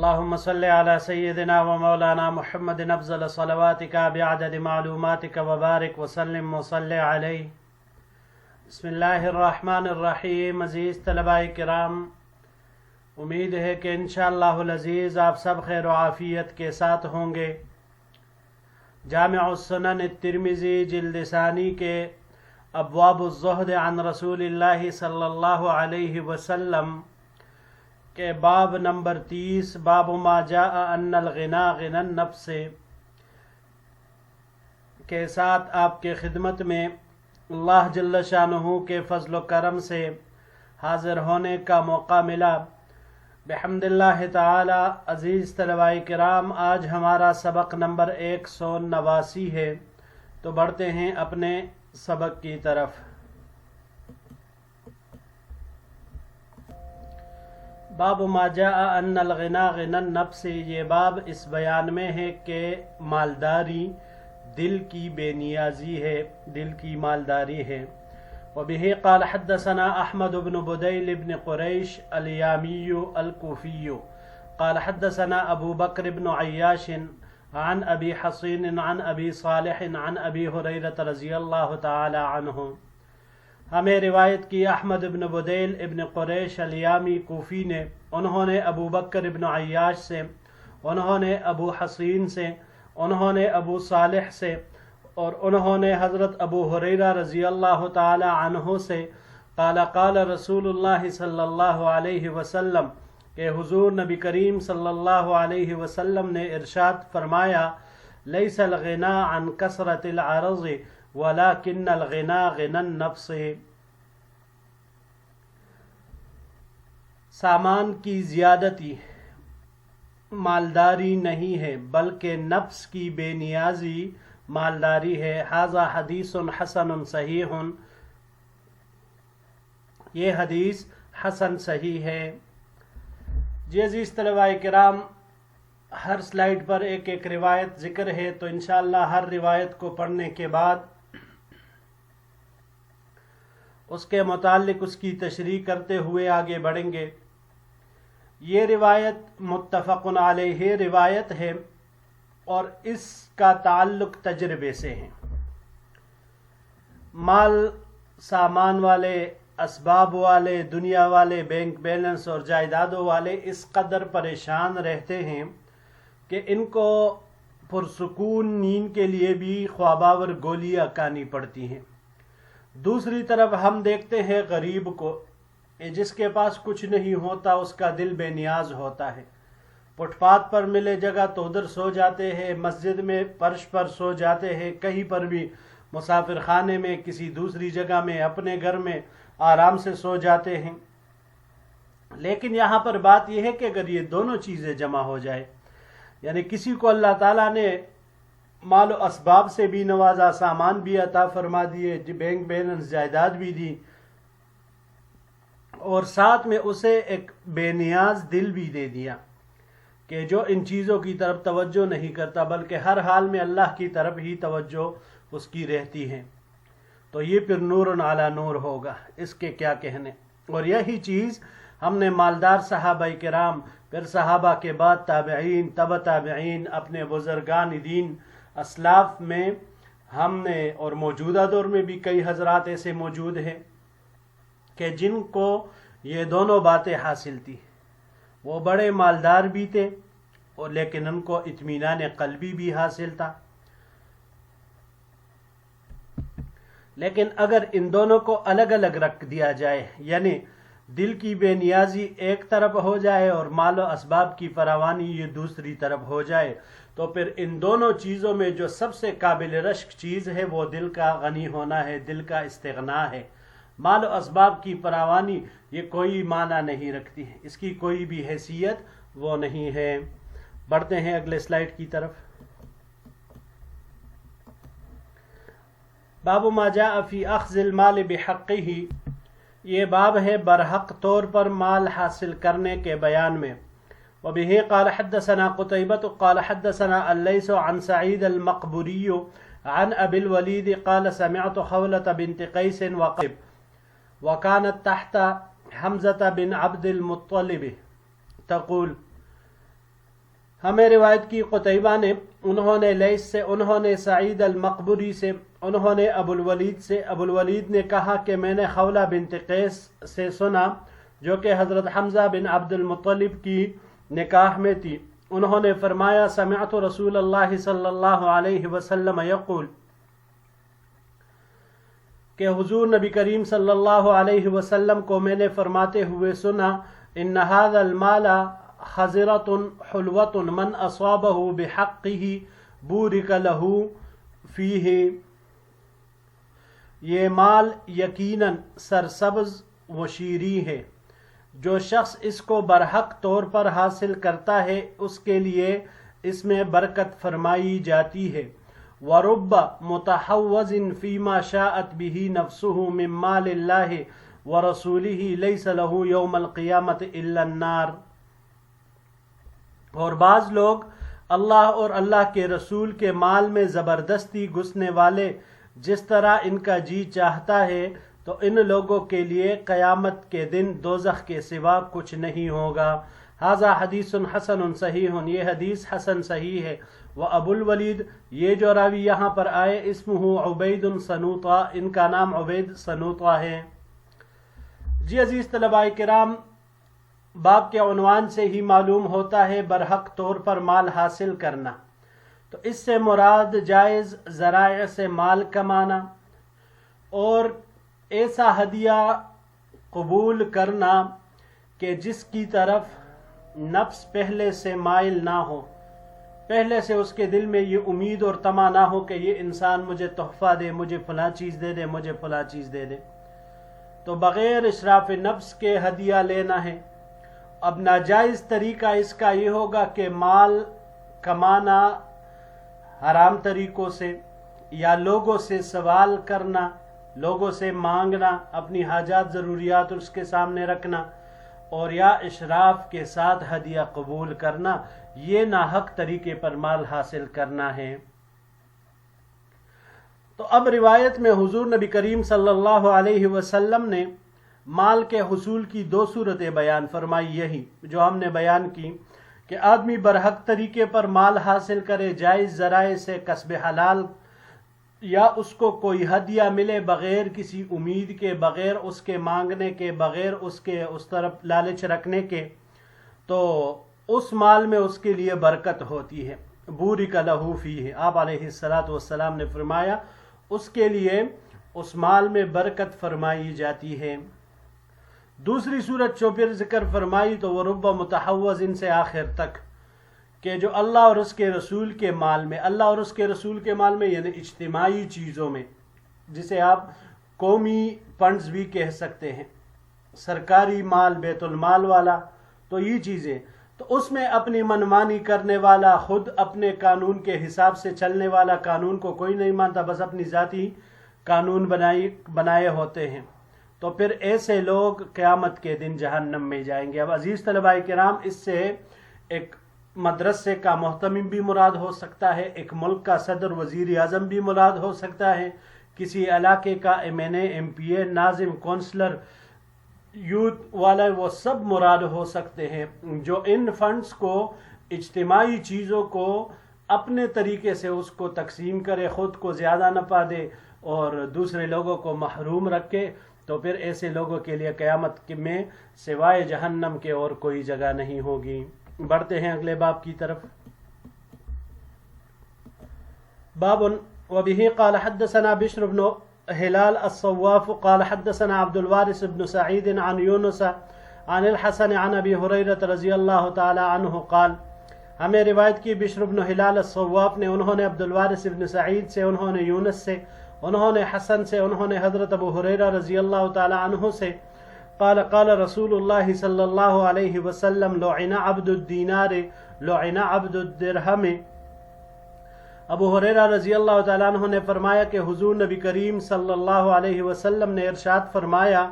اللهم صل على سيدنا ومولانا محمد افضل صلواتك بعدد معلوماتك وبارك وسلم وصل عليه. بسم اللہ الرحمن الرحیم. عزیز طلباء کرام، امید ہے کہ انشاءاللہ العزیز آپ سب خیر و عافیت کے ساتھ ہوں گے. جامع السنن الترمذی جلد ثانی کے ابواب الزہد عن رسول اللہ صلی اللہ علیہ وسلم کے باب نمبر 30 باب ما جاء ان الغنا غنا النفس کے ساتھ آپ کے خدمت میں اللہ جل شانہ کے فضل و کرم سے حاضر ہونے کا موقع ملا. بحمد اللہ تعالی. عزیز طلباء کرام، آج ہمارا سبق نمبر 189 ہے، تو بڑھتے ہیں اپنے سبق کی طرف. باب ما جاء ان الغنا غنا النفس. یہ باب اس بیان میں ہے کہ مالداری دل کی بے نیازی ہے، دل کی مالداری ہے. وبه قال حدثنا احمد بن بديل بن قريش اليامي الكوفي قال حدثنا ابو بكر بن عياش عن ابي حصين عن ابي صالح عن ابي هريرة رضي الله تعالى عنه. ہمیں روایت کی احمد بن بدیل ابن قریش الیامی کوفی نے، انہوں نے ابو بکر ابن عیاش سے، انہوں نے ابو حصین سے، انہوں نے ابو صالح سے، اور انہوں نے حضرت ابو ہریرہ رضی اللہ تعالی عنہ سے قال قال رسول اللہ صلی اللہ علیہ وسلم کہ حضور نبی کریم صلی اللہ علیہ وسلم نے ارشاد فرمایا: لیس الغنا عن کثرت العرض ولكن الغنا غنا النفس. سامان کی زیادتی مالداری نہیں ہے، بلکہ نفس کی بے نیازی مالداری ہے. ھذا حدیث حسن صحیح. یہ حدیث حسن صحیح ہے. جی عزیز طلباء کرام، ہر سلائیڈ پر ایک ایک روایت ذکر ہے، تو انشاءاللہ ہر روایت کو پڑھنے کے بعد اس کے متعلق اس کی تشریح کرتے ہوئے آگے بڑھیں گے. یہ روایت متفق علیہ روایت ہے اور اس کا تعلق تجربے سے ہے. مال سامان والے، اسباب والے، دنیا والے، بینک بیلنس اور جائیدادوں والے اس قدر پریشان رہتے ہیں کہ ان کو پرسکون نیند کے لیے بھی خواباور گولیاں کھانی پڑتی ہیں. دوسری طرف ہم دیکھتے ہیں غریب کو، جس کے پاس کچھ نہیں ہوتا، اس کا دل بے نیاز ہوتا ہے. فٹ پاتھ پر ملے جگہ تو ادھر سو جاتے ہیں، مسجد میں فرش پر سو جاتے ہیں، کہیں پر بھی مسافر خانے میں، کسی دوسری جگہ میں، اپنے گھر میں آرام سے سو جاتے ہیں. لیکن یہاں پر بات یہ ہے کہ اگر یہ دونوں چیزیں جمع ہو جائے، یعنی کسی کو اللہ تعالیٰ نے مال و اسباب سے بھی نوازا، سامان بھی عطا فرما دیے، بینک بیلنس جائیداد بھی دی، اور ساتھ میں اسے ایک بے نیاز دل بھی دے دیا کہ جو ان چیزوں کی طرف توجہ نہیں کرتا بلکہ ہر حال میں اللہ کی طرف ہی توجہ اس کی رہتی ہے، تو یہ پھر نور علی نور ہوگا. اس کے کیا کہنے. اور یہی چیز ہم نے مالدار صحابہ کرام، پھر صحابہ کے بعد تابعین، تبع تابعین، اپنے بزرگان دین اسلاف میں ہم نے، اور موجودہ دور میں بھی کئی حضرات ایسے موجود ہیں کہ جن کو یہ دونوں باتیں حاصل تھی. وہ بڑے مالدار بھی تھے اور لیکن ان کو اطمینان قلبی بھی حاصل تھا. لیکن اگر ان دونوں کو الگ الگ رکھ دیا جائے، یعنی دل کی بے نیازی ایک طرف ہو جائے اور مال و اسباب کی فراوانی یہ دوسری طرف ہو جائے، تو پھر ان دونوں چیزوں میں جو سب سے قابل رشک چیز ہے وہ دل کا غنی ہونا ہے، دل کا استغنا ہے. مال و اسباب کی فراوانی یہ کوئی معنی نہیں رکھتی ہے، اس کی کوئی بھی حیثیت وہ نہیں ہے. بڑھتے ہیں اگلے سلائیڈ کی طرف. باب ما جاء فی اخذ المال بحقہ. یہ باب ہے برحق طور پر مال حاصل کرنے کے بیان میں. وبه قال حدثنا قتيبة قال حدثنا الليث عن سعيد المقبوري عن ابي الوليد قال سمعت خولة بنت قيس وكانت تحت حمزة بن عبد المطلب تقول ہمیں روایت کی قتیبہ نے، انہوں نے لیث سے، انہوں نے سعید المقبری سے، انہوں نے ابو الولید سے، ابو الولید نے کہا کہ میں نے خولہ بنت قیس سے سنا جو کہ حضرت حمزہ بن عبد المطلب کی نکاح میں تھی، انہوں نے فرمایا سمعت رسول اللہ صلی اللہ علیہ وسلم یقول، کہ حضور نبی کریم صلی اللہ علیہ وسلم کو میں نے فرماتے ہوئے سنا، ان هذا المال خضرۃ حلوۃ من اصابہ بحقہ بورک لہ فیہ، یہ مال یقیناً سرسبز و شیریں ہے، جو شخص اس کو برحق طور پر حاصل کرتا ہے اس کے لیے اس میں برکت فرمائی جاتی ہے۔ وَرُبَّ مُتَحَوَّزٍ فِيمَا شَاءَتْ بِهِ نَفْسُهُ مِن مَالِ اللَّهِ وَرَسُولِهِ لَيْسَ لَهُ يَوْمَ الْقِيَامَةِ إِلَّا النَّارُ، اور بعض لوگ اللہ اور اللہ کے رسول کے مال میں زبردستی گھسنے والے جس طرح ان کا جی چاہتا ہے، تو ان لوگوں کے لیے قیامت کے دن دوزخ کے سوا کچھ نہیں ہوگا۔ ھذا حدیث حسن صحیح، یہ حدیث حسن صحیح ہے۔ وابو الولید، یہ جو راوی یہاں پر آئے، اسمہ عبید سنوطہ، ان کا نام عبید سنوطہ ہے۔ جی عزیز طلباء کرام، باب کے عنوان سے ہی معلوم ہوتا ہے برحق طور پر مال حاصل کرنا، تو اس سے مراد جائز ذرائع سے مال کمانا اور ایسا ہدیہ قبول کرنا کہ جس کی طرف نفس پہلے سے مائل نہ ہو، پہلے سے اس کے دل میں یہ امید اور طمع نہ ہو کہ یہ انسان مجھے تحفہ دے، مجھے فلاں چیز دے دے، مجھے فلاں چیز دے دے، تو بغیر اشراف نفس کے ہدیہ لینا ہے۔ اب ناجائز طریقہ اس کا یہ ہوگا کہ مال کمانا حرام طریقوں سے، یا لوگوں سے سوال کرنا، لوگوں سے مانگنا، اپنی حاجات ضروریات اس کے سامنے رکھنا، اور یا اشراف کے ساتھ ہدیہ قبول کرنا، یہ ناحق طریقے پر مال حاصل کرنا ہے۔ تو اب روایت میں حضور نبی کریم صلی اللہ علیہ وسلم نے مال کے حصول کی دو صورتیں بیان فرمائی، یہی جو ہم نے بیان کی کہ آدمی برحق طریقے پر مال حاصل کرے، جائز ذرائع سے کسب حلال، یا اس کو کوئی ہدیہ ملے بغیر کسی امید کے، بغیر اس کے مانگنے کے، بغیر اس کے اس طرف لالچ رکھنے کے، تو اس مال میں اس کے لیے برکت ہوتی ہے۔ بورک لہ فیہ، آپ علیہ الصلاۃ والسلام نے فرمایا اس کے لیے اس مال میں برکت فرمائی جاتی ہے۔ دوسری صورت جو پھر ذکر فرمائی تو وہ رب متحوز سے آخر تک، کہ جو اللہ اور اس کے رسول کے مال میں، اللہ اور اس کے رسول کے مال میں یعنی اجتماعی چیزوں میں، جسے آپ قومی فنڈز بھی کہہ سکتے ہیں، سرکاری مال، بیت المال والا، تو یہ چیزیں، تو اس میں اپنی منمانی کرنے والا، خود اپنے قانون کے حساب سے چلنے والا، قانون کو کوئی نہیں مانتا، بس اپنی ذاتی قانون بنائے ہوتے ہیں، تو پھر ایسے لوگ قیامت کے دن جہنم میں جائیں گے۔ اب عزیز طلباء کرام، اس سے ایک مدرسے کا محتمم بھی مراد ہو سکتا ہے، ایک ملک کا صدر، وزیر اعظم بھی مراد ہو سکتا ہے، کسی علاقے کا MNA، MPA، ناظم، کونسلر، یوتھ والا، وہ سب مراد ہو سکتے ہیں جو ان فنڈز کو، اجتماعی چیزوں کو اپنے طریقے سے اس کو تقسیم کرے، خود کو زیادہ نفع دے اور دوسرے لوگوں کو محروم رکھے، تو پھر ایسے لوگوں کے لیے قیامت میں سوائے جہنم کے اور کوئی جگہ نہیں ہوگی۔ بڑھتے ہیں اگلے باب کی طرف۔ باب وبه قال حدثنا بشر بن هلال الصواف قال حدثنا عبد الوارث بن سعيد عن يونس عن الحسن عن ابي هريره رضي الله تعالى عنه قال، ہمیں روایت کی بشر بن ہلال الصواف نے، انہوں نے عبد الوارث بن سعید سے، انہوں نے یونس سے، انہوں نے حسن سے، انہوں نے حضرت ابو ہریرہ رضی اللہ تعالی عنہ سے، قال قال رسول اللہ صلی اللہ علیہ وسلم لعن عبد الدینار لعن عبد الدرہم، ابو ہریرہ رضی اللہ تعالیٰ عنہ نے فرمایا کہ حضور نبی کریم صلی اللہ علیہ وسلم نے ارشاد فرمایا،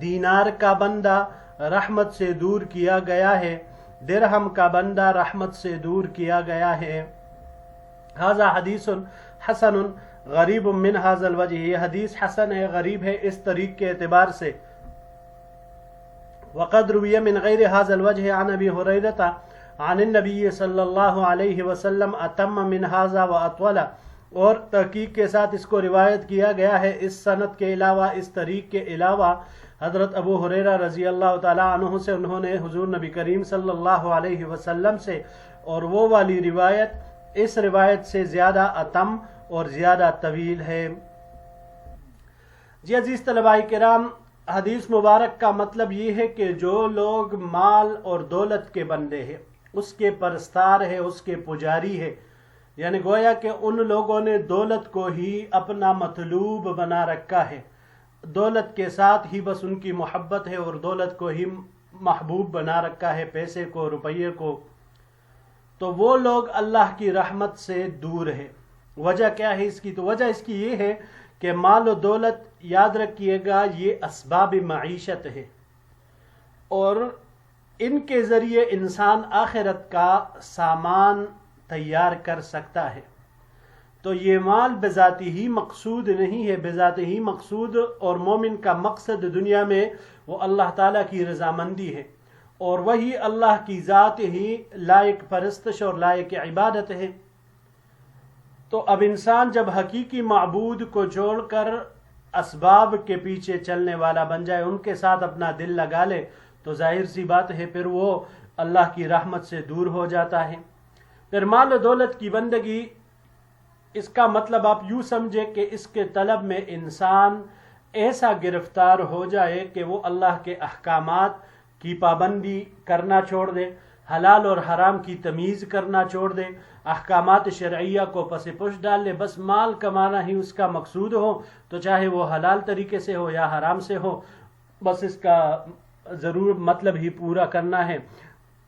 دینار کا بندہ رحمت سے دور کیا گیا ہے، درہم کا بندہ رحمت سے دور کیا گیا ہے۔ ھذا حدیث حسن غریب من ھذا الوجہ، یہ حدیث حسن ہے، غریب ہے اس طریق کے اعتبار سے۔ وقد روی من غیر ھذا الوجہ عن ابی ہریرہ عن النبی صلی اللہ علیہ وسلم اتم من ھذا واطول، اور تحقیق کے ساتھ اس کو روایت کیا گیا ہے اس سند کے علاوہ، اس طریق کے علاوہ، حضرت ابو ہریرہ رضی اللہ تعالی عنہ سے، انہوں نے حضور نبی کریم صلی اللہ علیہ وسلم سے، اور وہ والی روایت اس روایت سے زیادہ اتم اور زیادہ طویل ہے۔ جی عزیز طلباء کرام، حدیث مبارک کا مطلب یہ ہے کہ جو لوگ مال اور دولت کے بندے ہیں، اس کے پرستار ہے، اس کے پجاری ہے، یعنی گویا کہ ان لوگوں نے دولت کو ہی اپنا مطلوب بنا رکھا ہے، دولت کے ساتھ ہی بس ان کی محبت ہے اور دولت کو ہی محبوب بنا رکھا ہے، پیسے کو، روپیے کو، تو وہ لوگ اللہ کی رحمت سے دور ہے۔ وجہ کیا ہے اس کی؟ تو وجہ اس کی یہ ہے کہ مال و دولت، یاد رکھیے گا، یہ اسباب معیشت ہے، اور ان کے ذریعے انسان آخرت کا سامان تیار کر سکتا ہے۔ تو یہ مال بذاتی ہی مقصود نہیں ہے، بذاتی ہی مقصود اور مومن کا مقصد دنیا میں وہ اللہ تعالیٰ کی رضامندی ہے، اور وہی اللہ کی ذات ہی لائق پرستش اور لائق عبادت ہے۔ تو اب انسان جب حقیقی معبود کو چھوڑ کر اسباب کے پیچھے چلنے والا بن جائے، ان کے ساتھ اپنا دل لگا لے، تو ظاہر سی بات ہے پھر وہ اللہ کی رحمت سے دور ہو جاتا ہے۔ پھر مال و دولت کی بندگی، اس کا مطلب آپ یوں سمجھے کہ اس کے طلب میں انسان ایسا گرفتار ہو جائے کہ وہ اللہ کے احکامات کی پابندی کرنا چھوڑ دے، حلال اور حرام کی تمیز کرنا چھوڑ دے، احکامات شرعیہ کو پس پش ڈال لے، بس مال کمانا ہی اس کا مقصود ہو، تو چاہے وہ حلال طریقے سے ہو یا حرام سے ہو، بس اس کا ضرور مطلب ہی پورا کرنا ہے،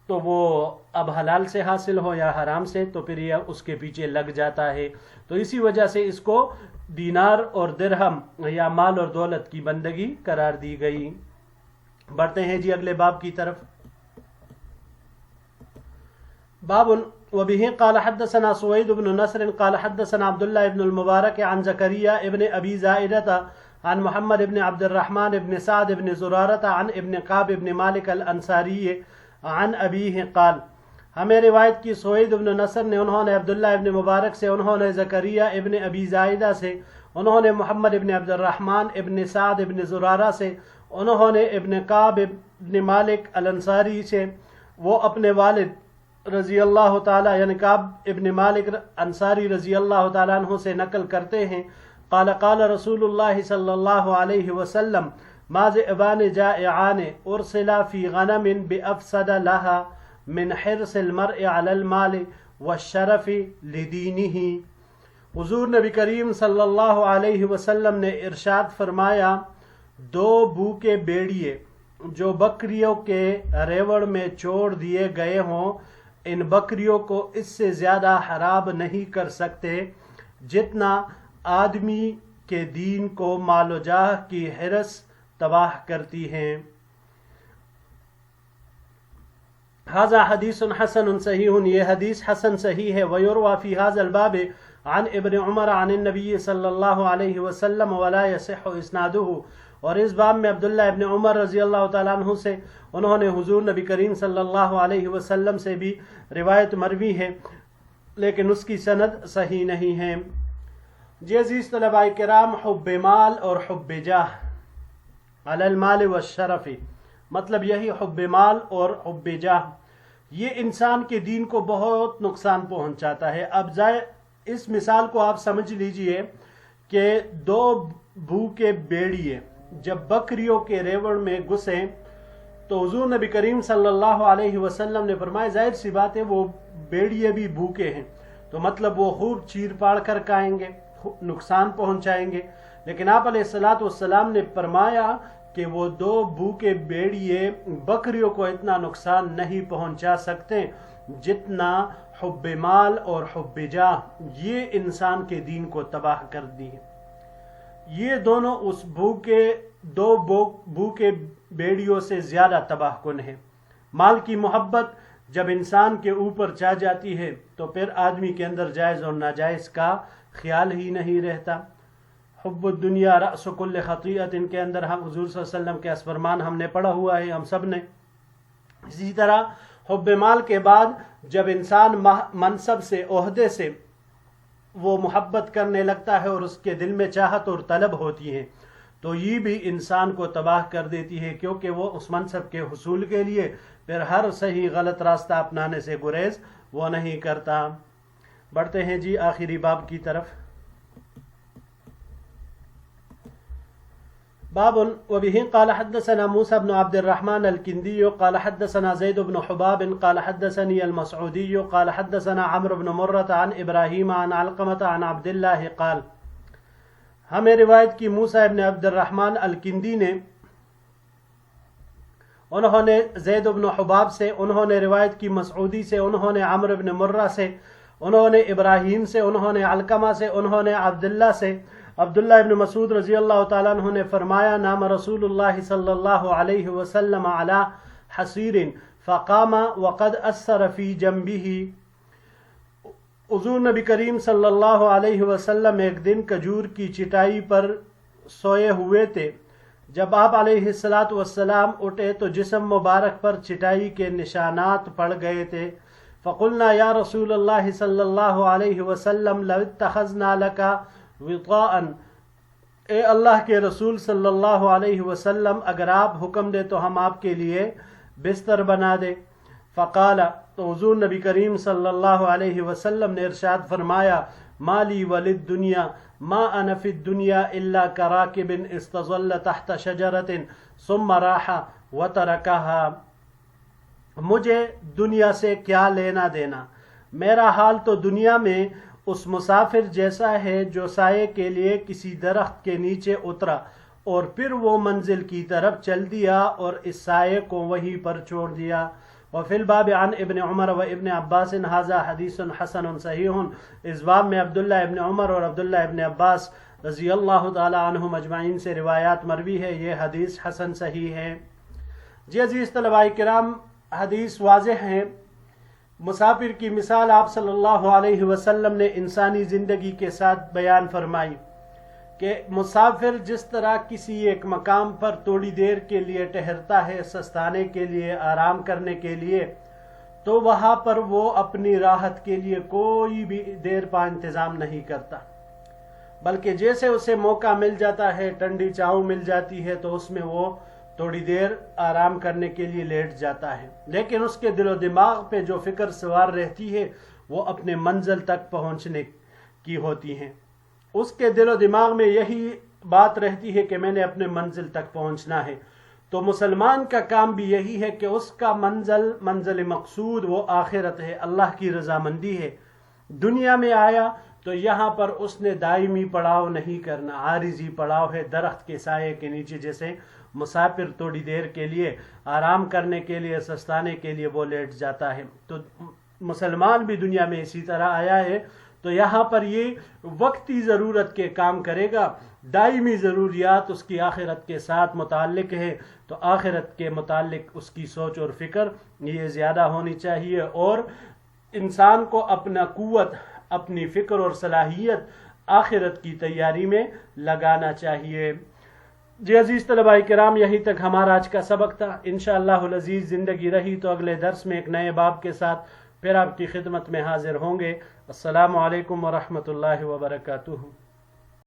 تو وہ اب حلال سے حاصل ہو یا حرام سے، تو پھر یہ اس کے پیچھے لگ جاتا ہے۔ تو اسی وجہ سے اس کو دینار اور درہم یا مال اور دولت کی بندگی قرار دی گئی۔ بڑھتے ہیں جی اگلے باب کی طرف۔ باب وبه قال حدثنا سويد بن نصر قال حدثنا عبد الله بن المبارك عن زكريا ابن ابي زائدة عن محمد بن عبد الرحمن بن سعد بن زرارة عن ابن قاب بن مالك الانصاري عن ابيه قال، ہمیں روایت کی سوید بن نصر نے، انہوں نے عبداللہ ابن مبارک سے، انہوں نے زکریہ ابن ابی زائدہ سے، انہوں نے محمد ابن عبد الرحمن ابن سعد ابن زرارہ سے، انہوں نے ابن قاب ابن مالک الانصاری سے، وہ اپنے والد رضی اللہ تعالیٰ یعنی قاب ابن مالک انصاری رضی اللہ تعالیٰ عنہ سے نقل کرتے ہیں، قال قال رسول اللہ صلی اللہ علیہ وسلم ما ذئبان جائعان ارسلا فی غنم بافسد لها من حرص المرء علی المال والشرف لدینہ۔ حضور نبی کریم صلی اللہ علیہ وسلم نے ارشاد فرمایا، دو بھوکے بیڑیے جو بکریوں کے ریوڑ میں چھوڑ دیے گئے ہوں، ان بکریوں کو اس سے زیادہ خراب نہیں کر سکتے جتنا آدمی کے دین کو مال و جاہ کی حرص تباہ کرتی ہیں۔ ھذا حدیث حسن صحیح، یہ حدیث حسن صحیح ہے۔ ویروى فی ھذا الباب عن ابن عمر عن النبی صلی اللہ علیہ وسلم ولا یصح اسنادہ، اور اس باب میں عبداللہ ابن عمر رضی اللہ تعالیٰ عنہ سے، انہوں نے حضور نبی کریم صلی اللہ علیہ وسلم سے بھی روایت مروی ہے، لیکن اس کی سند صحیح نہیں ہے۔ جی عزیز طلباء کرام، حب مال اور حب جاہ، علی المال والشرف، مطلب یہی حب مال اور حب جاہ، یہ انسان کے دین کو بہت نقصان پہنچاتا ہے۔ اب اس مثال کو آپ سمجھ لیجئے کہ دو بھوکے بیڑیے جب بکریوں کے ریوڑ میں گھسیں، تو حضور نبی کریم صلی اللہ علیہ وسلم نے فرمایا، ظاہر سی بات ہے وہ بیڑیے بھی بھوکے ہیں، تو مطلب وہ خوب چیر پاڑ کر کھائیں گے، نقصان پہنچائیں گے، لیکن آپ علیہ الصلوۃ والسلام نے فرمایا کہ وہ دو بھوکے بیڑیے بکریوں کو اتنا نقصان نہیں پہنچا سکتے جتنا حب مال اور حب جاہ، یہ انسان کے دین کو تباہ کر دی ہے۔ یہ دونوں اس دو بھوکے بیڑیوں سے زیادہ تباہ کن ہے۔ مال کی محبت جب انسان کے اوپر چھا جاتی ہے تو پھر آدمی کے اندر جائز اور ناجائز کا خیال ہی نہیں رہتا۔ حب الدنیا رأس کل خطیئت، ان کے اندر ہم حضور صلی اللہ علیہ وسلم کے فرمان ہم نے پڑھا ہوا ہے، ہم سب نے۔ اسی طرح حب مال کے بعد جب انسان منصب سے، عہدے سے وہ محبت کرنے لگتا ہے اور اس کے دل میں چاہت اور طلب ہوتی ہے تو یہ بھی انسان کو تباہ کر دیتی ہے، کیونکہ وہ اس منصب کے حصول کے لیے پھر ہر صحیح غلط راستہ اپنانے سے گریز وہ نہیں کرتا۔ بڑھتے ہیں جی آخری باب کی طرف۔ باب وبه قال حدثنا موسى بن عبد الرحمن الكندي قال حدثنا زيد بن حباب قال حدثني المسعودي قال حدثنا عمرو بن مرة عن إبراهيم عن علقمة عن عبد الله قال، ہمیں روایت کی موسیٰ ابن عبد الرحمن الکندی نے، انہوں نے زید بن حباب سے، انہوں نے روایت کی مسعودی سے، انہوں نے عمرو بن مرہ سے، انہوں نے ابراہیم سے، انہوں نے علقمہ سے، انہوں نے عبداللہ سے، عبداللہ ابن مسعود رضی اللہ تعالیٰ عنہ نے فرمایا، نام رسول اللہ صلی اللہ علیہ وسلم علی حصیر فقام وقد اثر فی جنبہ، حضور نبی کریم صلی اللہ علیہ وسلم ایک دن کھجور کی چٹائی پر سوئے ہوئے تھے، جب آپ علیہ السلام اٹھے تو جسم مبارک پر چٹائی کے نشانات پڑ گئے تھے۔ فقلنا یا رسول اللہ صلی اللہ علیہ وسلم لو اتخذنا لکا وطاءً، اے اللہ کے رسول صلی اللہ علیہ وسلم اگر آپ حکم دے تو ہم آپ کے لیے بستر بنا دے۔ فقال، تو حضور نبی کریم صلی اللہ علیہ وسلم نے ارشاد فرمایا، مالی ولد دنیا ما انا فی الدنیا الا کراکب استظل تحت شجرت ثم راح وترکها، مجھے دنیا سے کیا لینا دینا، میرا حال تو دنیا میں اس مسافر جیسا ہے جو سائے کے لیے کسی درخت کے نیچے اترا اور پھر وہ منزل کی طرف چل دیا اور اس سائے کو وہیں پر چھوڑ دیا۔ وفی الباب عن ابن عمر و ابن عباس ھذا حدیث حسن صحیح، اس باب میں عبداللہ ابن عمر اور عبداللہ ابن عباس رضی اللہ تعالی عنہم اجمعین سے روایات مروی ہے، یہ حدیث حسن صحیح ہے۔ جی عزیز طلباء کرام، حدیث واضح ہے۔ مسافر کی مثال آپ صلی اللہ علیہ وسلم نے انسانی زندگی کے ساتھ بیان فرمائی کہ مسافر جس طرح کسی ایک مقام پر تھوڑی دیر کے لیے ٹہرتا ہے، سستانے کے لیے، آرام کرنے کے لیے، تو وہاں پر وہ اپنی راحت کے لیے کوئی بھی دیر پا انتظام نہیں کرتا، بلکہ جیسے اسے موقع مل جاتا ہے، ٹھنڈی چاؤ مل جاتی ہے تو اس میں وہ تھوڑی دیر آرام کرنے کے لیے لیٹ جاتا ہے، لیکن اس کے دل و دماغ پہ جو فکر سوار رہتی ہے وہ اپنے منزل تک پہنچنے کی ہوتی ہے۔ اس کے دل و دماغ میں یہی بات رہتی ہے کہ میں نے اپنے منزل تک پہنچنا ہے۔ تو مسلمان کا کام بھی یہی ہے کہ اس کا منزل مقصود وہ آخرت ہے، اللہ کی رضامندی ہے۔ دنیا میں آیا تو یہاں پر اس نے دائمی پڑاؤ نہیں کرنا، عارضی پڑاؤ ہے، درخت کے سائے کے نیچے جیسے مسافر تھوڑی دیر کے لیے آرام کرنے کے لیے، سستانے کے لیے وہ لیٹ جاتا ہے، تو مسلمان بھی دنیا میں اسی طرح آیا ہے۔ تو یہاں پر یہ وقتی ضرورت کے کام کرے گا، دائمی ضروریات اس کی آخرت کے ساتھ متعلق ہے، تو آخرت کے متعلق اس کی سوچ اور فکر یہ زیادہ ہونی چاہیے، اور انسان کو اپنا قوت، اپنی فکر اور صلاحیت آخرت کی تیاری میں لگانا چاہیے۔ جی عزیز طلباء کرام، یہی تک ہمارا آج کا سبق تھا۔ انشاءاللہ العزیز زندگی رہی تو اگلے درس میں ایک نئے باب کے ساتھ پھر آپ کی خدمت میں حاضر ہوں گے۔ السلام علیکم ورحمۃ اللہ وبرکاتہ۔